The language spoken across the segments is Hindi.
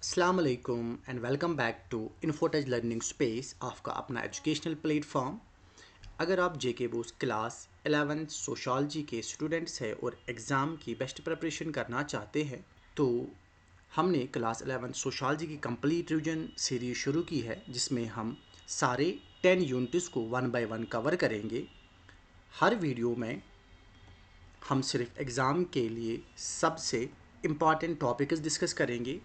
अस्सलाम वालेकुम and welcome back to Infotage learning space, आपका अपना एजुकेशनल प्लेटफॉर्म। अगर आप JK BOSE class 11th sociology के स्टूडेंट्स हैं और एग्ज़ाम की बेस्ट प्रिपरेशन करना चाहते हैं तो हमने क्लास 11th सोशोलॉजी की कंप्लीट रिवीजन सीरीज शुरू की है, जिसमें हम सारे 10 यूनिट्स को वन बाय वन कवर करेंगे। हर वीडियो में हम सिर्फ एग्ज़ाम के लिए सबसे इम्पॉर्टेंट टॉपिक्स डिस्कस करेंगे।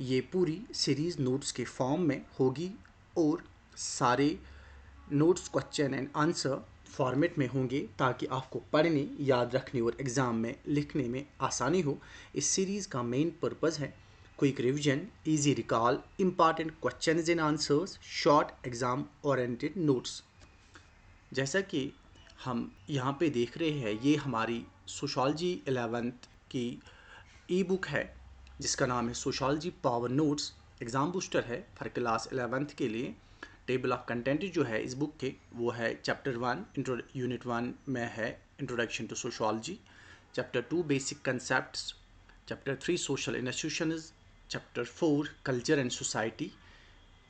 ये पूरी सीरीज़ नोट्स के फॉर्म में होगी और सारे notes question and answer format में होंगे, ताकि आपको पढ़ने, याद रखने और एग्ज़ाम में लिखने में आसानी हो। इस सीरीज़ का मेन पर्पज़ है quick revision, easy recall, important questions and answers, short exam oriented notes. जैसा कि हम यहाँ पे देख रहे हैं, ये हमारी सोशोलॉजी 11th की ई बुक है, जिसका नाम है sociology power notes. Exam booster है फॉर क्लास 11th के लिए। टेबल ऑफ कंटेंट जो है इस बुक के, वो है चैप्टर 1 यूनिट 1 में है introduction to sociology, chapter 2 basic concepts, chapter 3 social institutions, chapter 4 culture and society.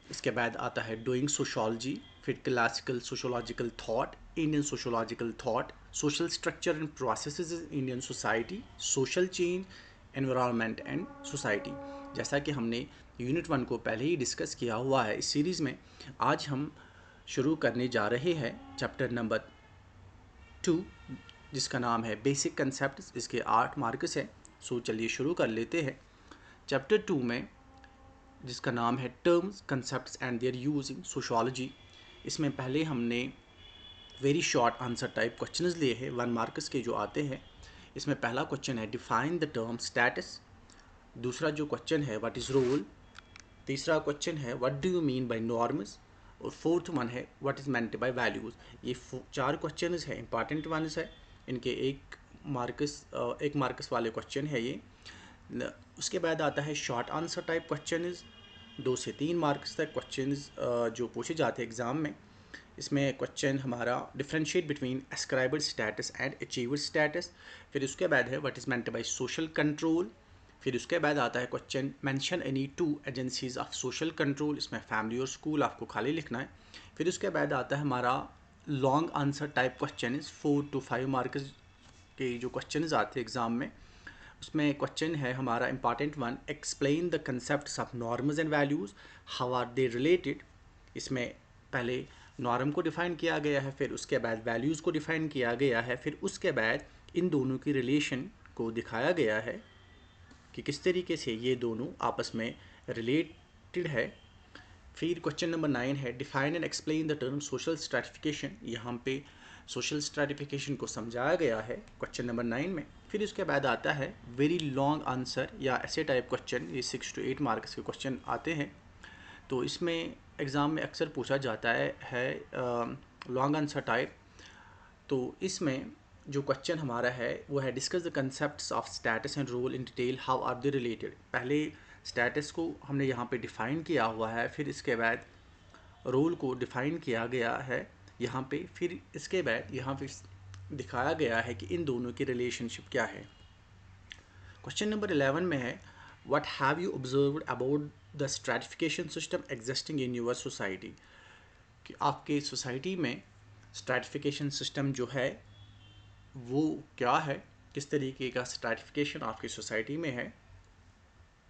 इसके बाद आता है डूइंग सोशोलॉजी, फिर classical sociological thought, Indian sociological thought, social structure and processes in Indian society, social change, environment and society. जैसा कि हमने यूनिट 1 को पहले ही डिस्कस किया हुआ है इस सीरीज़ में, आज हम शुरू करने जा रहे हैं चैप्टर नंबर 2, जिसका नाम है बेसिक कंसेप्ट। इसके 8 मार्क्स हैं। सो चलिए शुरू कर लेते हैं। चैप्टर 2 में, जिसका नाम है terms, concepts and their use in sociology, इसमें पहले हमने very short answer type questions लिए हैं 1 मार्क्स के जो आते हैं। इसमें पहला क्वेश्चन है डिफाइन द टर्म स्टेटस, दूसरा जो क्वेश्चन है व्हाट इज़ रोल, तीसरा क्वेश्चन है what do you mean by norms, और फोर्थ वन है what is meant bye values. ये 4 क्वेश्चन है, इंपॉर्टेंट वंस है। इनके एक मार्क्स वाले क्वेश्चन है ये। उसके बाद आता है शॉर्ट आंसर टाइप क्वेश्चन, 2 से 3 मार्क्स तक क्वेश्चंस जो पूछे जाते हैं एग्ज़ाम में। इसमें क्वेश्चन हमारा differentiate between ascribed status and achieved status. फिर उसके बाद है what is meant by social control. फिर उसके बाद आता है question mention any 2 agencies of social control. इसमें फैमिली और स्कूल आपको खाली लिखना है। फिर उसके बाद आता है हमारा long answer type question, 4 to 5 marks के जो क्वेश्चन आते हैं एग्ज़ाम में। उसमें क्वेश्चन है हमारा important one, explain the concepts of norms and values, how are they related. इसमें पहले नॉर्म को डिफ़ाइन किया गया है, फिर उसके बाद वैल्यूज़ को डिफ़ाइन किया गया है, फिर उसके बाद इन दोनों की रिलेशन को दिखाया गया है कि किस तरीके से ये दोनों आपस में रिलेटेड है। फिर क्वेश्चन नंबर 9 है define and explain the term social stratification. यहाँ पे सोशल स्ट्रैटिफिकेशन को समझाया गया है क्वेश्चन नंबर 9 में। फिर उसके बाद आता है वेरी लॉन्ग आंसर या ऐसे टाइप क्वेश्चन, ये 6 to 8 मार्क्स के क्वेश्चन आते हैं। तो इसमें एग्ज़ाम में अक्सर पूछा जाता है लॉन्ग आंसर टाइप। तो इसमें जो क्वेश्चन हमारा है वो है discuss the concepts of status and role in detail, how are they related. पहले स्टेटस को हमने यहाँ पे डिफ़ाइन किया हुआ है, फिर इसके बाद रोल को डिफ़ाइन किया गया है यहाँ पे, फिर इसके बाद यहाँ पे दिखाया गया है कि इन दोनों की रिलेशनशिप क्या है। क्वेश्चन नंबर 11 में है what have you observed about the stratification system existing in your society, कि आपके सोसाइटी में स्ट्रैटिफिकेशन सिस्टम जो है वो क्या है, किस तरीके का स्ट्रैटिफिकेशन आपकी सोसाइटी में है,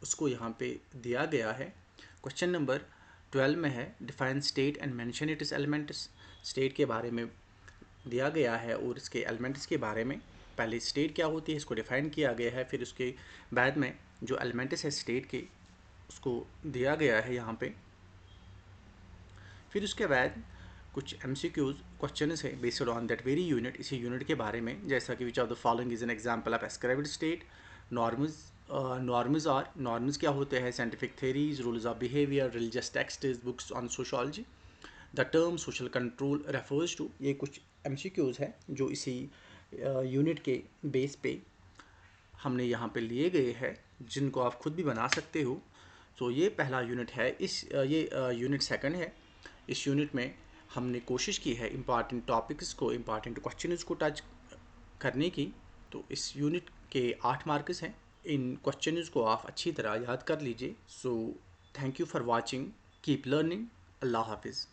उसको यहाँ पे दिया गया है। क्वेश्चन नंबर 12 में है define state and mention it's elements. State के बारे में दिया गया है और इसके एलिमेंट्स के बारे में। पहले स्टेट क्या होती है इसको डिफ़ाइन किया गया है, फिर उसके बाद में जो एलिमेंट्स है स्टेट के उसको दिया गया है यहाँ पे। फिर उसके बाद कुछ MCQs क्वेश्चन है based on that very unit, इसी यूनिट के बारे में, जैसा कि which of the following is an example of ascribed state. Norms क्या होते हैं, scientific theories, rules of behaviour, religious texts, books on sociology. The term social control refers to. ये कुछ MCQs हैं जो इसी यूनिट के बेस पे हमने यहाँ पे लिए गए हैं, जिनको आप खुद भी बना सकते हो। तो ये पहला यूनिट है। ये यूनिट सेकंड है। इस यूनिट में हमने कोशिश की है इम्पॉर्टेंट टॉपिक्स को, इम्पॉर्टेंट क्वेश्चंस को टच करने की। तो इस यूनिट के 8 मार्क्स हैं। इन क्वेश्चंस को आप अच्छी तरह याद कर लीजिए। So thank you for watching, keep learning, अल्लाह हाफिज़।